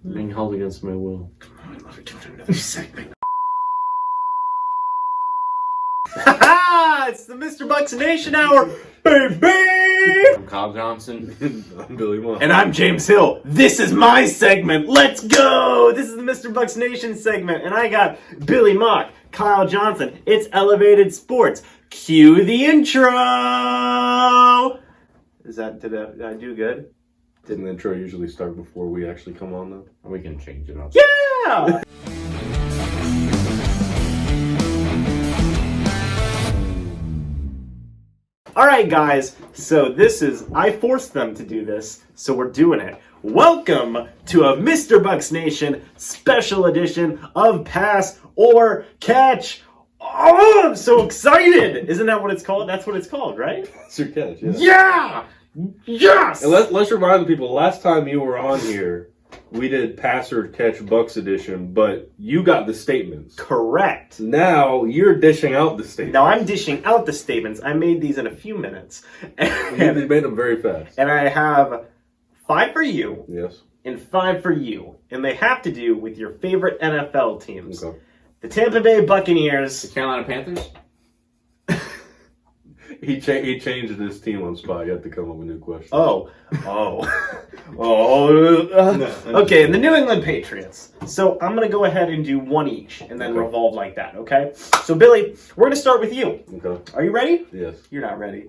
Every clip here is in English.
Being held against my will. Come on, let me do another segment. It's the MrBucsNation hour, baby! I'm Kyle Johnson. I'm Billy Moore. And I'm James Hill. This is my segment. Let's go! This is the MrBucsNation segment. And I got Billy Mock, Kyle Johnson. It's Elevated Sports. Cue the intro! Did I do good? Didn't the intro usually start before we actually come on, though? We can change it up. Yeah! Alright guys, so I forced them to do this, so we're doing it. Welcome to a MrBucsNation special edition of Pass or Catch. Oh, I'm so excited! Isn't that what it's called? That's what it's called, right? That's your catch, yeah. Yeah! Yes! And let's remind people, last time you were on here, we did Pass or Catch Bucs edition, but you got the statements. Correct. Now you're dishing out the statements. Now I'm dishing out the statements. I made these in a few minutes. You made them very fast. And I have 5 for you. Yes. And 5 for you. And they have to do with your favorite NFL teams. Okay. The Tampa Bay Buccaneers. The Carolina Panthers? He changed his team on spot. You have to come up with a new question. Okay, and the New England Patriots. So I'm going to go ahead and do one each and then revolve like that, okay? So Billy, we're going to start with you. Okay. Are you ready? Yes. You're not ready.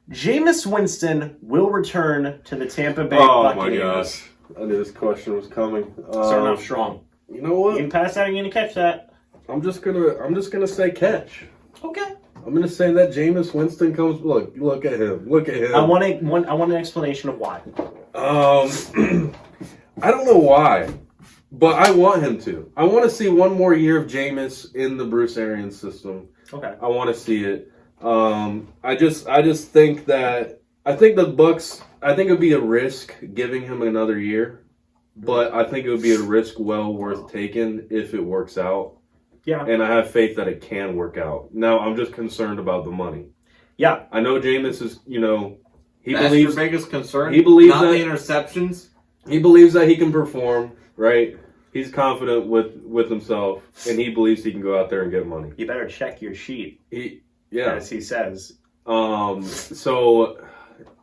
Jameis Winston will return to the Tampa Bay Buccaneers. Oh my gosh. I knew this question was coming. Starting off strong. You know what? You can pass that and you're going to catch that. I'm just gonna say catch. Okay. I'm gonna say that Jameis Winston comes. Look at him. Look at him. I want an explanation of why. I don't know why, but I want him to. I want to see one more year of Jameis in the Bruce Arians system. Okay. I want to see it. I just think that the Bucs. I think it would be a risk giving him another year, but I think it would be a risk well worth taking if it works out. Yeah. And I have faith that it can work out. Now, I'm just concerned about the money. Yeah. I know Jameis is, he That's believes... your biggest concern? He believes not that... the interceptions? He believes that he can perform, right? He's confident with himself, and he believes he can go out there and get money. You better check your sheet. Yeah. As he says. So,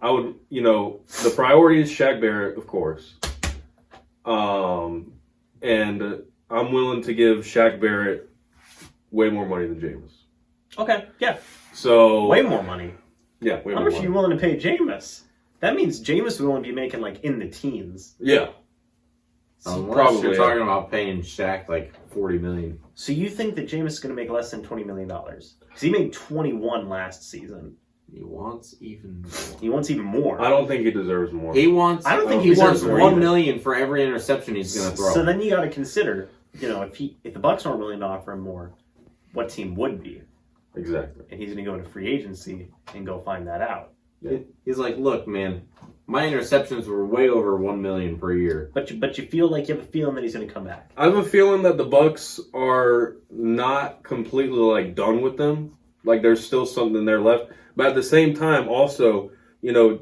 I would, the priority is Shaq Barrett, of course. And I'm willing to give Shaq Barrett way more money than Jameis. Okay, yeah. So way more money. Yeah, way more How much money. are you willing to pay Jameis? That means Jameis will only be making like in the teens. Yeah. Unless Probably. you're talking about paying Shaq like $40 million. So you think that Jameis is going to make less than $20 million? Because he made 21 last season. He wants even more. He wants even more. I don't think he deserves more. He wants. I don't think he he wants deserves more $1 either. million for every interception he's going to throw. So then you got to consider, if the Bucs aren't willing to offer him more, what team would be? Exactly. And he's going to go into free agency and go find that out. Yeah. He's like, look, man, my interceptions were way over $1 million per year. But you feel like you have a feeling that he's going to come back. I have a feeling that the Bucs are not completely done with them. Like there's still something there left. But at the same time, also, the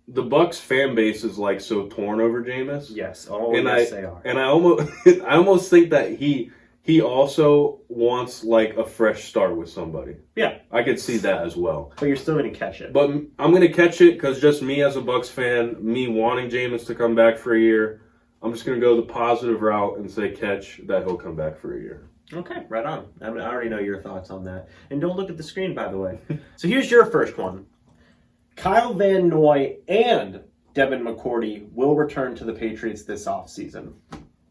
Bucs fan base is so torn over Jameis. Yes, they are. And I almost think that he also wants a fresh start with somebody. Yeah. I could see that as well. But you're still going to catch it. But I'm going to catch it because just me as a Bucs fan, me wanting Jameis to come back for a year, I'm just going to go the positive route and say catch that he'll come back for a year. Okay, right on. I already know your thoughts on that. And don't look at the screen, by the way. So here's your first one. Kyle Van Noy and Devin McCourty will return to the Patriots this offseason.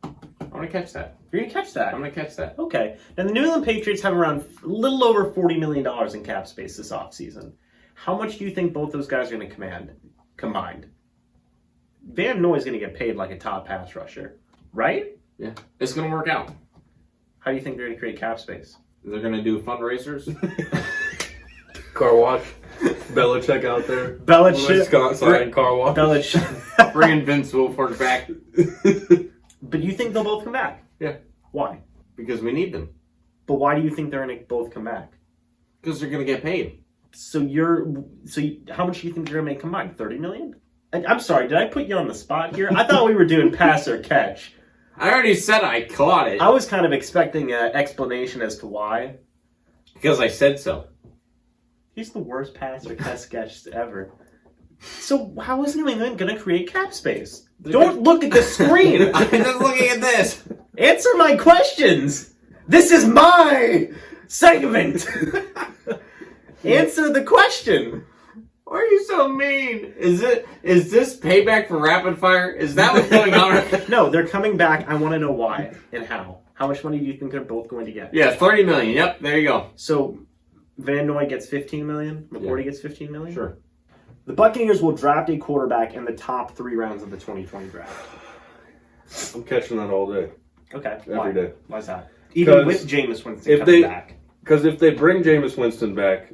I'm going to catch that. You're going to catch that? I'm going to catch that. Okay. Now, the New England Patriots have around a little over $40 million in cap space this offseason. How much do you think both those guys are going to command combined? Van Noy is going to get paid like a top pass rusher, right? Yeah. It's going to work out. How do you think they're going to create cap space? They're going to do fundraisers. Car wash. Belichick out there. Belichick. Car wash. Belichick. Bringing Vince Wilfork back. But you think they'll both come back? Yeah. Why? Because we need them. But why do you think they're going to both come back? Because they're going to get paid. So how much do you think you're going to make combined? $30 million? I'm sorry, did I put you on the spot here? I thought we were doing pass or catch. I already said I caught it. I was kind of expecting an explanation as to why. Because I said so. He's the worst pass or catch ever. So how is New England going to create cap space? Don't look at the screen. I'm just looking at this. Answer my questions. This is my segment. Answer the question. Why are you so mean? Is this payback for rapid fire? Is that what's going on? No, they're coming back. I want to know why and how. How much money do you think they're both going to get? Yeah, 30 million. Yep, there you go. So Van Noy gets 15 million. McCourty gets 15 million. Sure. The Buccaneers will draft a quarterback in the top 3 rounds of the 2020 draft. I'm catching that all day. Okay. Every day. Why is that? Even with Jameis Winston coming back. Because if they bring Jameis Winston back,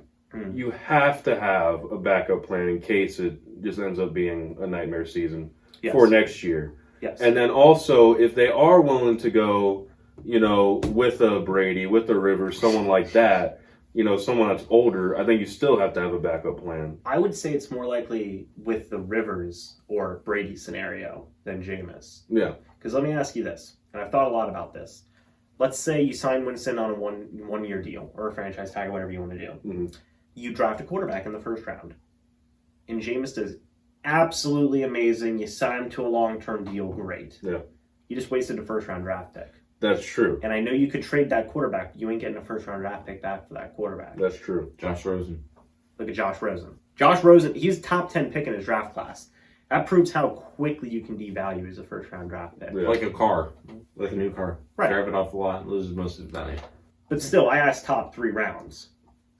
you have to have a backup plan in case it just ends up being a nightmare season for next year. Yes. And then also, if they are willing to go, with a Brady, with a Rivers, someone like that, someone that's older, I think you still have to have a backup plan. I would say it's more likely with the Rivers or Brady scenario than Jameis. Yeah. Because let me ask you this, and I've thought a lot about this. Let's say you sign Winston on a one-year deal or a franchise tag or whatever you want to do. Mm-hmm. You draft a quarterback in the first round. And Jameis does absolutely amazing. You sign him to a long-term deal, great. Yeah. You just wasted a first-round draft pick. That's true. And I know you could trade that quarterback. You ain't getting a first-round draft pick back for that quarterback. That's true. Josh Rosen. Look at Josh Rosen. Josh Rosen, he's top 10 pick in his draft class. That proves how quickly you can devalue as a first-round draft pick. Yeah. Like a car. Like a new car. Right. Drive it off the lot and loses most of its value. But still, I asked top 3 rounds.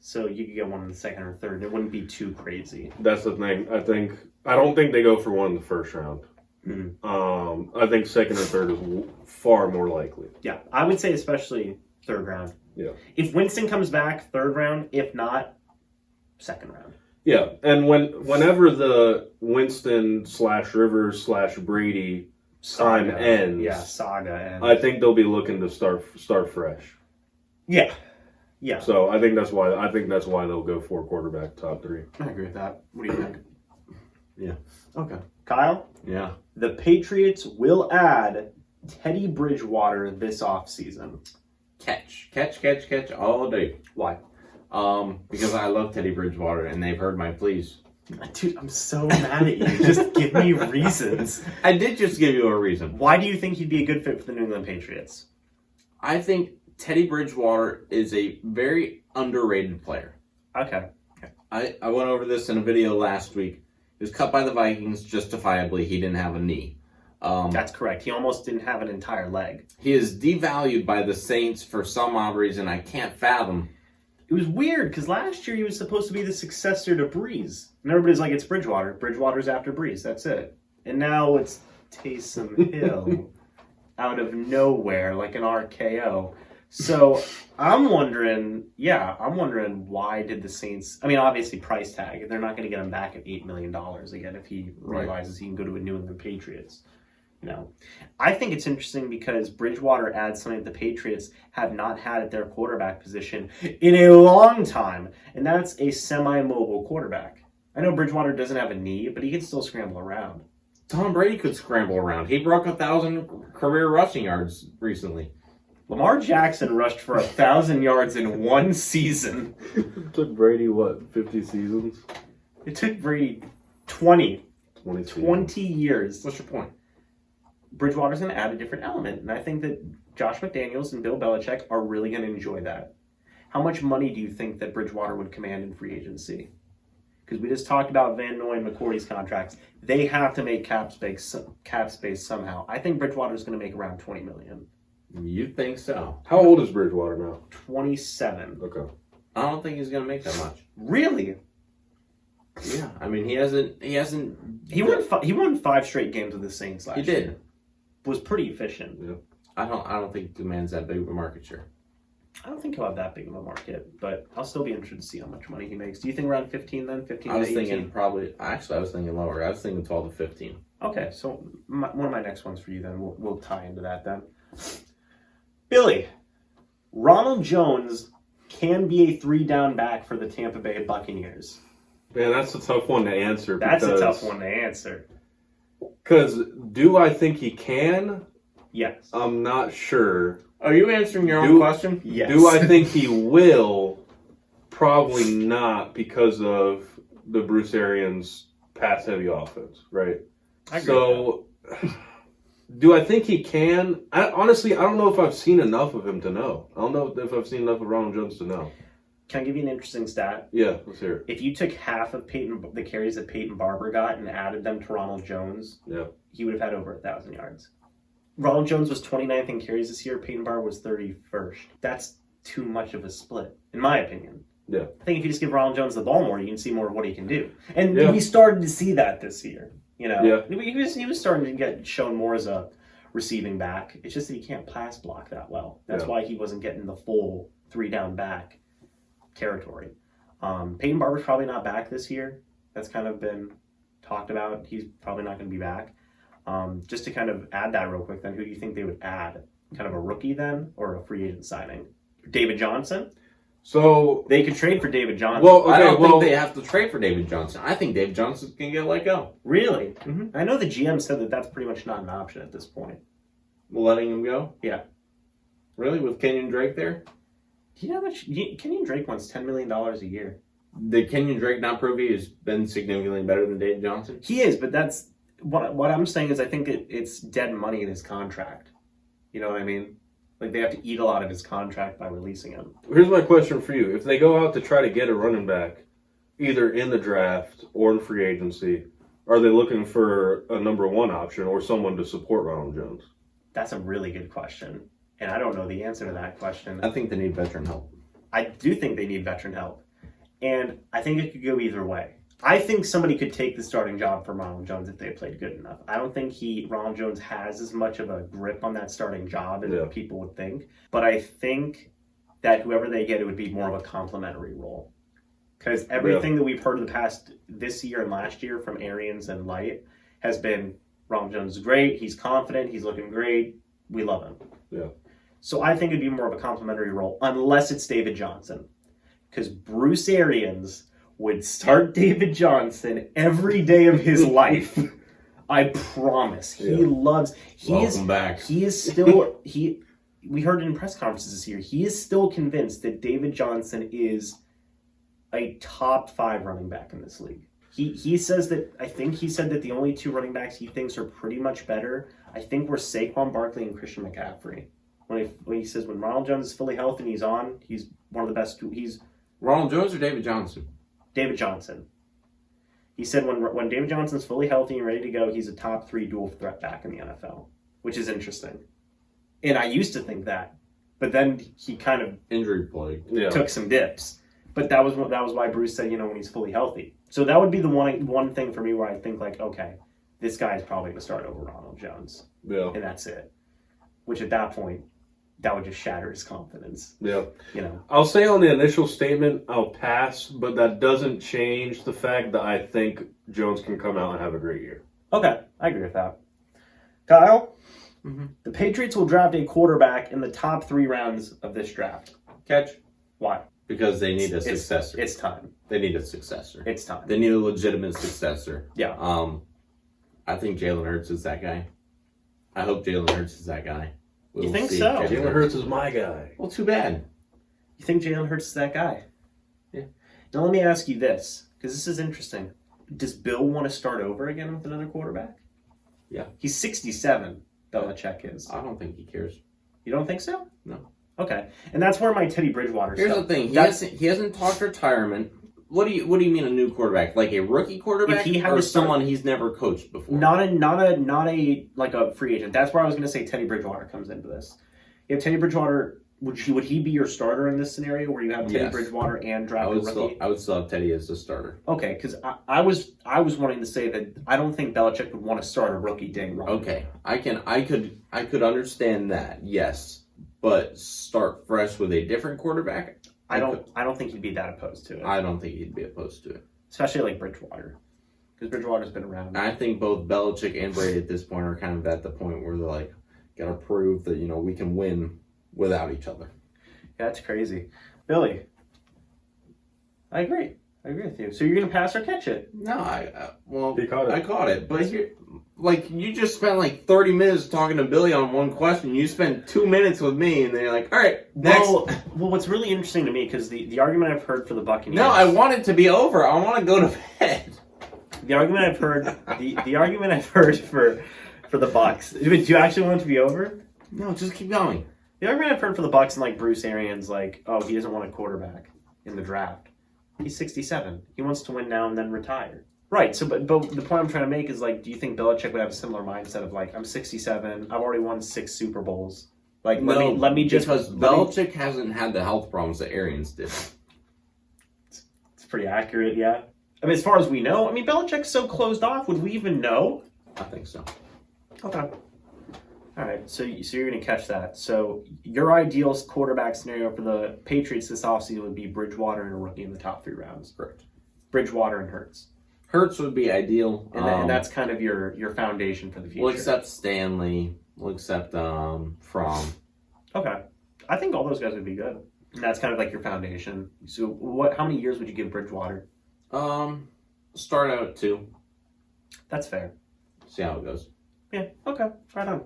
So you could get one in the second or third. It wouldn't be too crazy. That's the thing. I don't think they go for one in the first round. Mm-hmm. I think second or third is far more likely. Yeah, I would say especially third round. Yeah. If Winston comes back, third round. If not, second round. Yeah, and whenever the Winston /Rivers /Brady time ends, saga ends. I think they'll be looking to start fresh. Yeah. Yeah. So I think that's why they'll go for quarterback top 3. I agree with that. What do you think? Yeah. Okay. Kyle? Yeah. The Patriots will add Teddy Bridgewater this offseason. Catch all day. Why? Because I love Teddy Bridgewater and they've heard my pleas. Dude, I'm so mad at you. Just give me reasons. I did just give you a reason. Why do you think he'd be a good fit for the New England Patriots? I think Teddy Bridgewater is a very underrated player. Okay. I went over this in a video last week. He was cut by the Vikings, justifiably. He didn't have a knee. That's correct. He almost didn't have an entire leg. He is devalued by the Saints for some odd reason I can't fathom. It was weird because last year he was supposed to be the successor to Breeze. And everybody's like, it's Bridgewater. Bridgewater's after Breeze. That's it. And now it's Taysom Hill out of nowhere, like an RKO. So I'm wondering why did the Saints, obviously price tag, they're not going to get him back at $8 million again if he realizes he can go to a New England Patriots. I think it's interesting because Bridgewater adds something that the Patriots have not had at their quarterback position in a long time, and that's a semi-mobile quarterback. I know Bridgewater doesn't have a knee, but he can still scramble around. Tom Brady could scramble around. He broke 1,000 career rushing yards recently. Lamar Jackson rushed for 1,000 yards in one season. It took Brady, 50 seasons? It took Brady 20 20 years. What's your point? Bridgewater's going to add a different element, and I think that Josh McDaniels and Bill Belichick are really going to enjoy that. How much money do you think that Bridgewater would command in free agency? Because we just talked about Van Noy and McCourty's contracts. They have to make cap space somehow. I think Bridgewater's going to make around $20 million. You think so? How old is Bridgewater now? 27. Okay. I don't think he's going to make that much. Really? Yeah. He hasn't. He won 5 straight games with the Saints last year. He did. Was pretty efficient. Yeah. I don't think the man's that big of a market share. I don't think he'll have that big of a market, but I'll still be interested to see how much money he makes. Do you think around 15 then? 15 I was to 18? thinking probably. Actually, I was thinking lower. I was thinking 12 to 15. Okay, so one of my next ones for you then. We'll tie into that then. Billy, Ronald Jones can be a 3-down back for the Tampa Bay Buccaneers. Man, that's a tough one to answer. That's a tough one to answer. Because do I think he can? Yes. I'm not sure. Are you answering your own question? Yes. Do I think he will? Probably not, because of the Bruce Arians pass-heavy offense, right? I agree So, do I think he can? Honestly, I don't know if I've seen enough of him to know. I don't know if I've seen enough of Ronald Jones to know. Can I give you an interesting stat? Yeah, let's hear it. If you took half of the carries that Peyton Barber got and added them to Ronald Jones, Yeah. he would have had over 1,000 yards. Ronald Jones was 29th in carries this year. Peyton Barber was 31st. That's too much of a split, in my opinion. Yeah. I think if you just give Ronald Jones the ball more, you can see more of what he can do. And Yeah. we started to see that this year. You know, Yeah. he was starting to get shown more as a receiving back. It's just that he can't pass block that well. That's why he wasn't getting the full 3-down back territory. Peyton Barber's probably not back this year. That's kind of been talked about. He's probably not going to be back. Just to kind of add that real quick, then, who do you think they would add? Kind of a rookie then, or a free agent signing? David Johnson? So They could trade for David Johnson. well, I okay, don't well, think they have to trade for David Johnson. I think David Johnson can get let go. Really? Mm-hmm. I know the GM said that that's pretty much not an option at this point. Letting him go? Yeah. Really? With Kenyon Drake there? Do you know how much? Kenyon Drake wants $10 million a year. Did Kenyon Drake not prove he has been significantly better than David Johnson? He is, but that's what I'm saying is I think it's dead money in his contract. You know what I mean? Like, they have to eat a lot of his contract by releasing him. here's my question for you: if they go out to try to get a running back, either in the draft or in free agency, are they looking for a number one option or someone to support Ronald Jones? That's a really good question, and I don't know the answer to that question. I think they need veteran help. I do think they need veteran help, and I think it could go either way. I think somebody could take the starting job from Ronald Jones if they played good enough. I don't think Ronald Jones has as much of a grip on that starting job as people would think, but I think that whoever they get, it would be more of a complimentary role. Because everything that we've heard of this year and last year from Arians and Light has been Ronald Jones is great, he's confident, he's looking great, we love him. Yeah. So I think it'd be more of a complimentary role, unless it's David Johnson. Because Bruce Arians would start David Johnson every day of his life. I promise. Welcome back. He is still, we heard it in press conferences this year, he is still convinced that David Johnson is a top 5 running back in this league. He says that, I think he said that the only 2 running backs he thinks are pretty much better, I think, were Saquon Barkley and Christian McCaffrey. When he says when Ronald Jones is fully healthy and he's on, he's one of the best. He's Ronald Jones or David Johnson? David Johnson. He said when David Johnson's fully healthy and ready to go, he's a top 3 dual threat back in the NFL, which is interesting. And I used to think that, but then he kind of Injury plague. took some dips. But that was why Bruce said, when he's fully healthy. So that would be the one thing for me where I think, like, okay, this guy is probably going to start over Ronald Jones. Yeah. And that's it. Which at that point, that would just shatter his confidence. Yeah. You I'll say on the initial statement, I'll pass, but that doesn't change the fact that I think Jones can come out and have a great year. Okay, I agree with that. Kyle, Mm-hmm. the Patriots will draft a quarterback in the top 3 rounds of this draft. Catch? Why? Because they need a successor. It's time. They need a successor. It's time. They need a legitimate successor. Yeah. I think Jalen Hurts is that guy. I hope Jalen Hurts is that guy. You think so? Jalen Hurts is my guy. Well, too bad. You think Jalen Hurts is that guy? Yeah. Now let me ask you this, because this is interesting. Does Bill want to start over again with another quarterback? Yeah. He's 67, Belichick is. I don't think he cares. You don't think so? No. Okay. And that's where my Teddy Bridgewater Here's stuff. the thing. He hasn't talked retirement. What do you mean a new quarterback? Like a rookie quarterback, If he had or to start- someone he's never coached before? Not a like a free agent. That's where I was going to say Teddy Bridgewater comes into this. If Teddy Bridgewater, would he be your starter in this scenario where you have Teddy Yes. Bridgewater and I draft a would rookie? still have Teddy as the starter. Okay, because I was wanting to say that I don't think Belichick would want to start a rookie day one. Okay, I could understand that. Yes, but start fresh with a different quarterback. I don't think he'd be that opposed to it. I don't think he'd be opposed to it. Especially like Bridgewater. Because Bridgewater's been around. I think both Belichick and Brady at this point are kind of at the point where they're like, gotta prove that we can win without each other. Yeah, that's crazy. Billy, I agree. I agree with you. So you're going to pass or catch it? No, He caught it. I caught it. But here, like, you just spent like 30 minutes talking to Billy on one question. You spent 2 minutes with me, and then you're like, all right, next. Well, what's really interesting to me, because the argument I've heard for the Buccaneers... No, I want it to be over. I want to go to bed. The argument I've heard... the argument I've heard for the Bucs... Do you actually want it to be over? No, just keep going. The argument I've heard for the Bucs and like Bruce Arians, like, oh, he doesn't want a quarterback in the draft. He's 67. He wants to win now and then retire. Right. So, but the point I'm trying to make is like, do you think Belichick would have a similar mindset of like, I'm 67. I've already won 6 Super Bowls. Like, let me just because Belichick hasn't had the health problems that Arians did. It's pretty accurate, yeah. I mean, as far as we know, I mean, Belichick's so closed off. Would we even know? I think so. Okay. All right, so you're going to catch that. So your ideal quarterback scenario for the Patriots this offseason would be Bridgewater and a rookie in the top 3 rounds. Correct. Bridgewater and Hurts. Hurts would be ideal. And that's kind of your foundation for the future. We'll accept Stanley. We'll accept Fromm. Okay. I think all those guys would be good. And that's kind of like your foundation. So how many years would you give Bridgewater? Start out at 2. That's fair. See how it goes. Yeah, okay. Right on.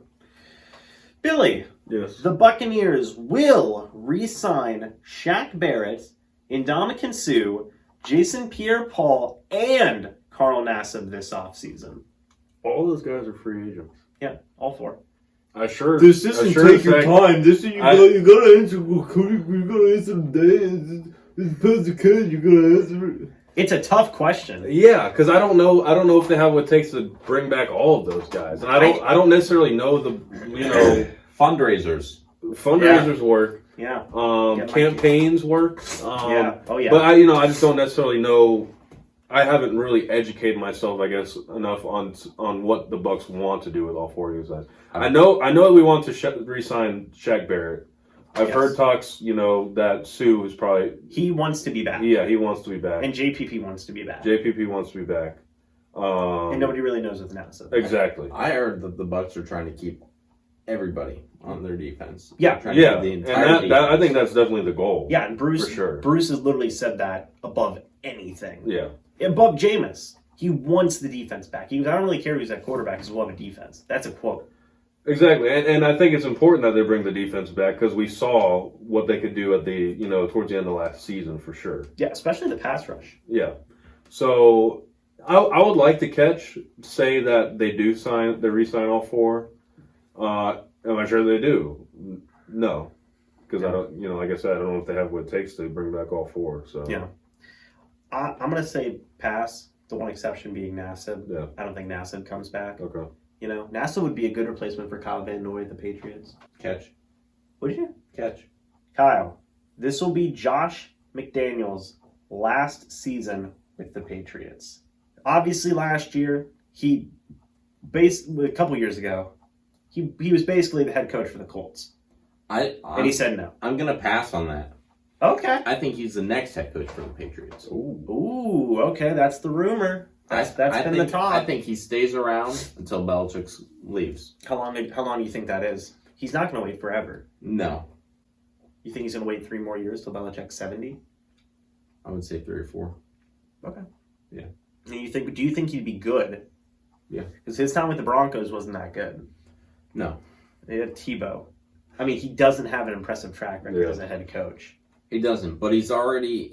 Billy, Yes. the Buccaneers will re-sign Shaq Barrett, Ndamukong Suh, Jason Pierre-Paul, and Carl Nassib this offseason. All those guys are free agents. Yeah, all 4. This isn't take your time. This is you gotta answer. You gotta answer the day. It's supposed to cut. You gotta answer. It's a tough question. Yeah, because I don't know if they have what it takes to bring back all of those guys, and I don't necessarily know the fundraisers. Fundraisers work. Yeah. Campaigns work. Yeah. Oh yeah. But I just don't necessarily know. I haven't really educated myself, I guess, enough on what the Bucs want to do with all 4 of these guys. I know that we want to re-sign Shaq Barrett. I've heard talks, that Sue is probably... He wants to be back. Yeah, he wants to be back. And JPP wants to be back. JPP wants to be back. And nobody really knows with Nassib. Exactly. I heard that the Bucs are trying to keep everybody on their defense. Yeah. To the entire and I think that's definitely the goal. Yeah, and Bruce, for sure. Bruce has literally said that above anything. Yeah. Above Jameis. He wants the defense back. I don't really care who's at quarterback because we'll have a defense. That's a quote. Exactly, and I think it's important that they bring the defense back because we saw what they could do at the towards the end of last season for sure. Yeah, especially the pass rush. Yeah, so I would like to say that they re-sign all 4. Am I sure they do? No, because I don't. Like I said, I don't know if they have what it takes to bring back all 4. So yeah, I'm gonna say pass. The one exception being Nassib. Yeah, I don't think Nassib comes back. Okay. Nassib would be a good replacement for Kyle Van Noy at the Patriots. Catch. Would you? Catch. Kyle, this will be Josh McDaniels' last season with the Patriots. Obviously, last year, a couple years ago, he was basically the head coach for the Colts. And he said no. I'm going to pass on that. Okay. I think he's the next head coach for the Patriots. Ooh, okay, that's the rumor. That's been the talk. I think he stays around until Belichick leaves. How long do you think that is? He's not going to wait forever. No. You think he's going to wait 3 more years till Belichick's 70? I would say 3 or 4. Okay. Yeah. And do you think he'd be good? Yeah. Because his time with the Broncos wasn't that good. No. They had Tebow. I mean, he doesn't have an impressive track record as a head coach. He doesn't, but he's already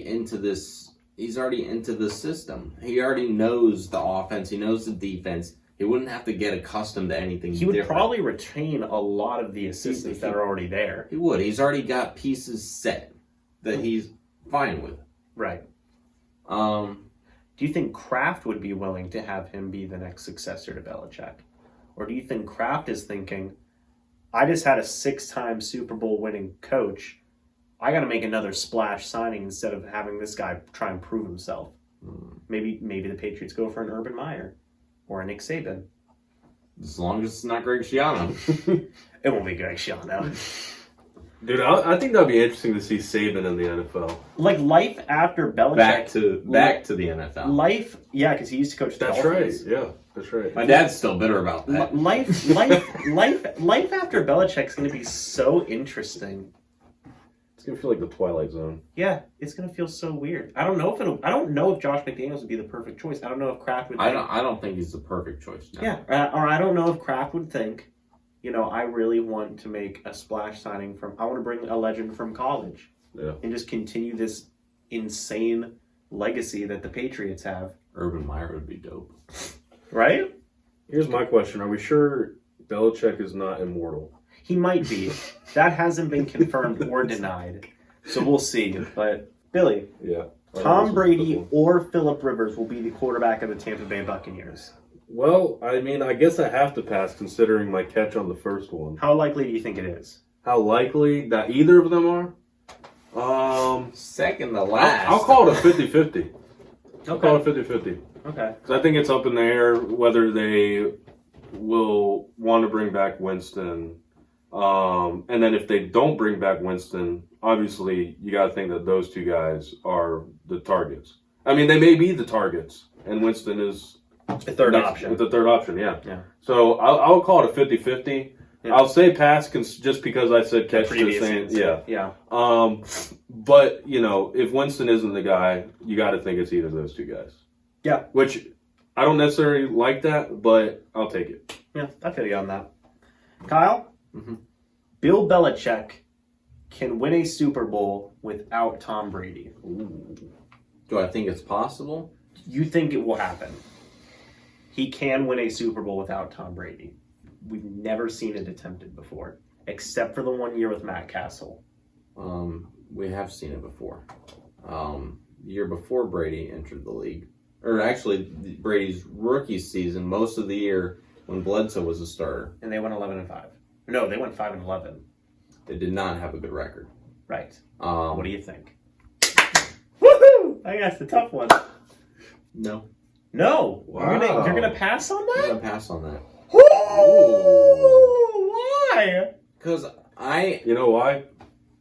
into this. He's already into the system. He already knows the offense. He knows the defense. He wouldn't have to get accustomed to anything different. He would probably retain a lot of the assistants that are already there. He would. He's already got pieces set that he's fine with. Right. Do you think Kraft would be willing to have him be the next successor to Belichick? Or do you think Kraft is thinking, I just had a 6-time Super Bowl winning coach. I got to make another splash signing instead of having this guy try and prove himself. Maybe the Patriots go for an Urban Meyer or a Nick Saban. As long as it's not Greg Schiano. It won't be Greg Schiano. Dude, I think that'd be interesting to see Saban in the NFL. Like life after Belichick. Back to the NFL. Life, yeah, because he used to coach the Dolphins. Right. Yeah, that's right. My dad's still bitter about that. Life after Belichick's going to be so interesting. It's gonna feel like the Twilight Zone. Yeah, it's gonna feel so weird. I don't know if Josh McDaniels would be the perfect choice. I don't know if Kraft would. I don't think he's the perfect choice. No. Yeah, or I don't know if Kraft would think, I really want to make a splash signing I want to bring a legend from college. Yeah. And just continue this insane legacy that the Patriots have. Urban Meyer would be dope. Right? Here's my question: are we sure Belichick is not immortal? He might be. That hasn't been confirmed or denied. So we'll see. But, Billy, Yeah. Tom Brady or Phillip Rivers will be the quarterback of the Tampa Bay Buccaneers. Well, I mean, I guess I have to pass considering my catch on the first one. How likely do you think it is? How likely that either of them are? Second to last. I'll call it a 50-50. I'll Okay. call it 50-50. Okay. Because I think it's up in the air whether they will want to bring back Winston. And then if they don't bring back Winston, obviously you got to think that those two guys are the targets. I mean, they may be the targets, and Winston is The third option. The third option, yeah. Yeah. So I'll call it a 50-50. Yeah. I'll say pass just because I said catch the same. Yeah. Yeah. But, if Winston isn't the guy, you got to think it's either of those two guys. Yeah. Which I don't necessarily like that, but I'll take it. Yeah, I feel you on that. Kyle? Mm-hmm. Bill Belichick can win a Super Bowl without Tom Brady. Do I think it's possible? You think it will happen? He can win a Super Bowl without Tom Brady. We've never seen it attempted before, except for the 1 year with Matt Castle. We have seen it before. The year before Brady entered the league. Or actually, Brady's rookie season, most of the year when Bledsoe was a starter. And they went 11-5. No, they went 5-11. They did not have a good record. Right. What What do you think? Woohoo! I guess the tough one. No. No. Wow. You're gonna pass on I'm that? going to pass on that. Ooh, why? Because You know why?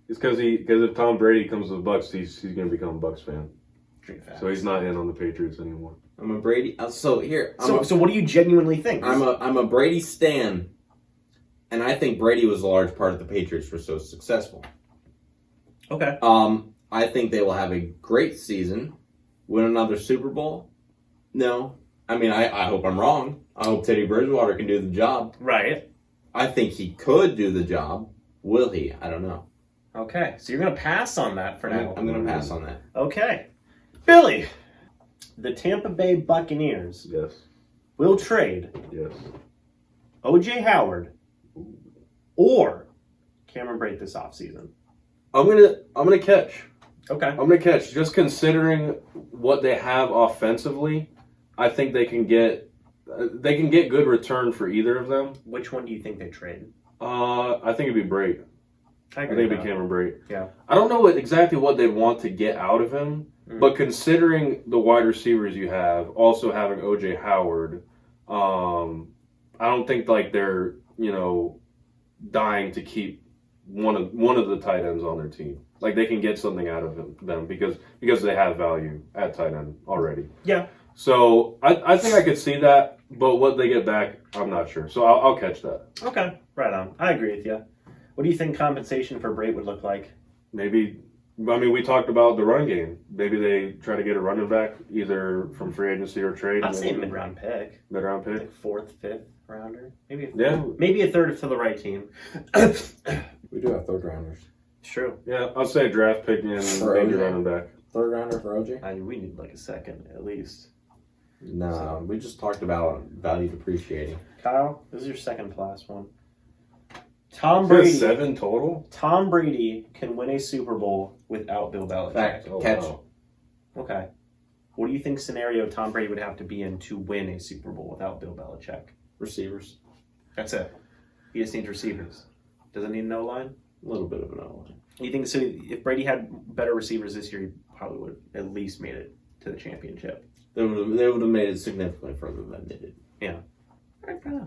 It's because if Tom Brady comes to the Bucs, he's going to become a Bucs fan. So he's not in on the Patriots anymore. I'm a Brady. So what do you genuinely think? I'm a Brady stan, and I think Brady was a large part of the Patriots were so successful. Okay. I think they will have a great season, win another Super Bowl. No, I mean I hope I'm wrong. I hope Teddy Bridgewater can do the job. Right. I think he could do the job. Will he? I don't know. Okay. So you're gonna pass on that for now. I'm going to pass on that. Okay. Billy, the Tampa Bay Buccaneers Yes. will trade Yes. O.J. Howard or Cameron Brate this offseason. I'm gonna catch. Okay. I'm gonna catch. Just considering what they have offensively, I think they can get good return for either of them. Which one do you think they trade? I think it'd be Brate. I think it'd be Cameron Brate. Yeah. I don't know exactly what they want to get out of him, but considering the wide receivers you have, also having O.J. Howard, I don't think they're dying to keep one of the tight ends on their team. They can get something out of them because they have value at tight end already. Yeah. So I think I could see that, but what they get back, I'm not sure. So I'll catch that. Okay. Right on. I agree with you. What do you think compensation for Brate would look like? Maybe, we talked about the run game. Maybe they try to get a running back either from free agency or trade. I'd say mid-round pick. Mid-round pick? Like fourth, fifth rounder. Maybe a third for the right team. We do have third rounders. It's true. Yeah, I'll say draft pick and For maybe OJ. running back. Third rounder for OJ? We need like a second at least. No, we just talked about value depreciating. Kyle, this is your second to last one. Tom Brady. 7 total? Tom Brady can win a Super Bowl without Bill Belichick. Fact. Oh, Catch. wow. Okay. What do you think scenario Tom Brady would have to be in to win a Super Bowl without Bill Belichick? Receivers. That's it. He just needs receivers. Doesn't need no line. A little bit of an outline. You think so? If Brady had better receivers this year, he probably would have at least made it to the championship. They would have made it significantly further than they did. Yeah.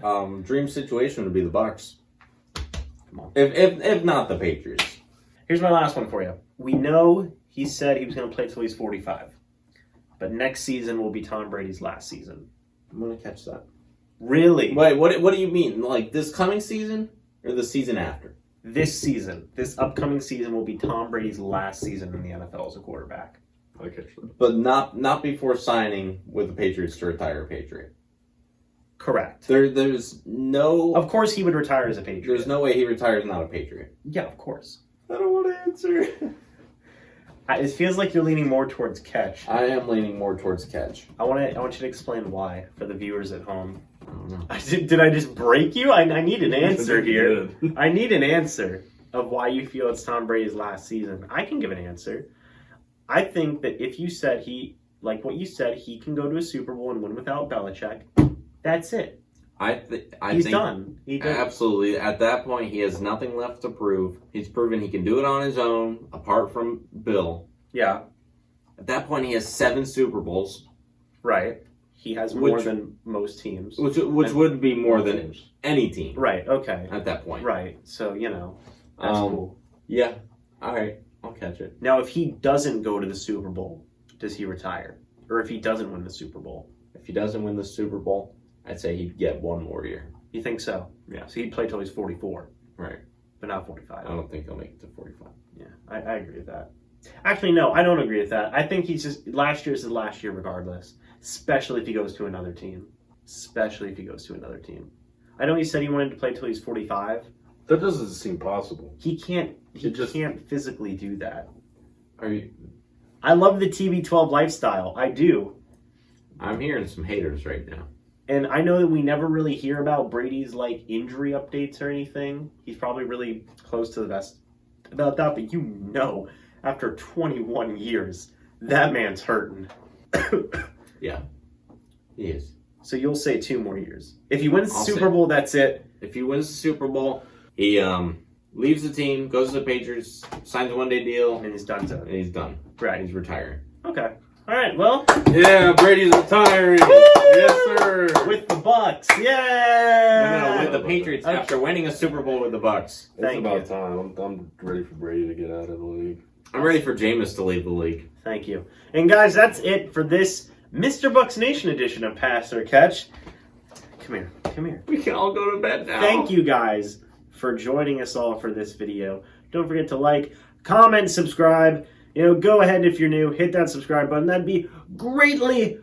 All right, Dream situation would be the Bucs. Come on. If not the Patriots. Here's my last one for you. We know he said he was going to play till he's 45. But next season will be Tom Brady's last season. I'm gonna catch that. Really? Wait, what do you mean? Like this coming season or the season after? this season, this upcoming season, will be Tom Brady's last season in the NFL as a quarterback. Okay. But not before signing with the Patriots to retire a Patriot. Correct. There's no... Of course he would retire as a Patriot. There's no way he retires not a Patriot. Yeah, of course. I don't want to answer. It feels like you're leaning more towards catch. I am leaning more towards catch. I want you to explain why for the viewers at home. I don't know. Did I just break you? I need an answer here. Good. I need an answer of why you feel it's Tom Brady's last season. I can give an answer. I think that if you said what you said, he can go to a Super Bowl and win without Belichick, that's it. He's done. Absolutely. At that point, he has nothing left to prove. He's proven he can do it on his own, apart from Bill. Yeah. At that point, he has 7 Super Bowls. Right. He has more than most teams. Which would be more than any team. Right, okay. At that point. Right. So, that's cool. Yeah. All right. I'll catch it. Now, if he doesn't go to the Super Bowl, does he retire? Or if he doesn't win the Super Bowl? If he doesn't win the Super Bowl, I'd say he'd get one more year. You think so? Yeah. So he'd play till he's 44. Right. But not 45. I don't think he'll make it to 45. Yeah, I agree with that. Actually, no, I don't agree with that. I think last year's his last year regardless. Especially if he goes to another team. I know he said he wanted to play till he's 45. That doesn't seem possible. He can't physically do that. Are you? I love the TB12 lifestyle. I do. I'm hearing some haters right now. And I know that we never really hear about Brady's injury updates or anything. He's probably really close to the vest about that, but after 21 years, that man's hurting. Yeah, he is. So you'll say 2 more years. If he wins the I'll Super Bowl, that's it. If he wins the Super Bowl, he leaves the team, goes to the Patriots, signs a 1-day deal, And he's done. and he's done. Right. He's retiring. Okay. All right. Well, Yeah, Brady's retiring. Yes, sir. with the Bucs. Yeah. No, with the Patriots Okay. after winning a Super Bowl with the Bucs. It's Thank about you. time. I'm ready for Brady to get out of the league. I'm ready for Jameis to leave the league. Thank you. And guys, that's it for this MrBucsNation edition of Pass or Catch. Come here. We can all go to bed now. Thank you guys for joining us all for this video. Don't forget to like, comment, subscribe. Go ahead if you're new, hit that subscribe button. That'd be greatly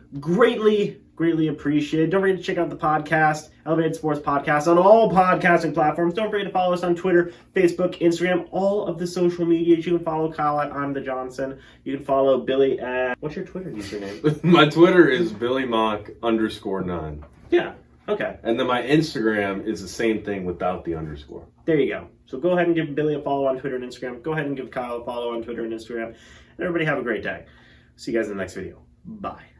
appreciated. Don't forget to check out the podcast, Elevated Sports Podcast, on all podcasting platforms. Don't forget to follow us on Twitter, Facebook, Instagram, all of the social medias. You can follow Kyle at I'm the Johnson. You can follow Billy at... What's your Twitter username? My Twitter is BillyMock_9. Yeah, okay. And then my Instagram is the same thing without the underscore. There you go. So go ahead and give Billy a follow on Twitter and Instagram. Go ahead and give Kyle a follow on Twitter and Instagram. And everybody have a great day. See you guys in the next video. Bye.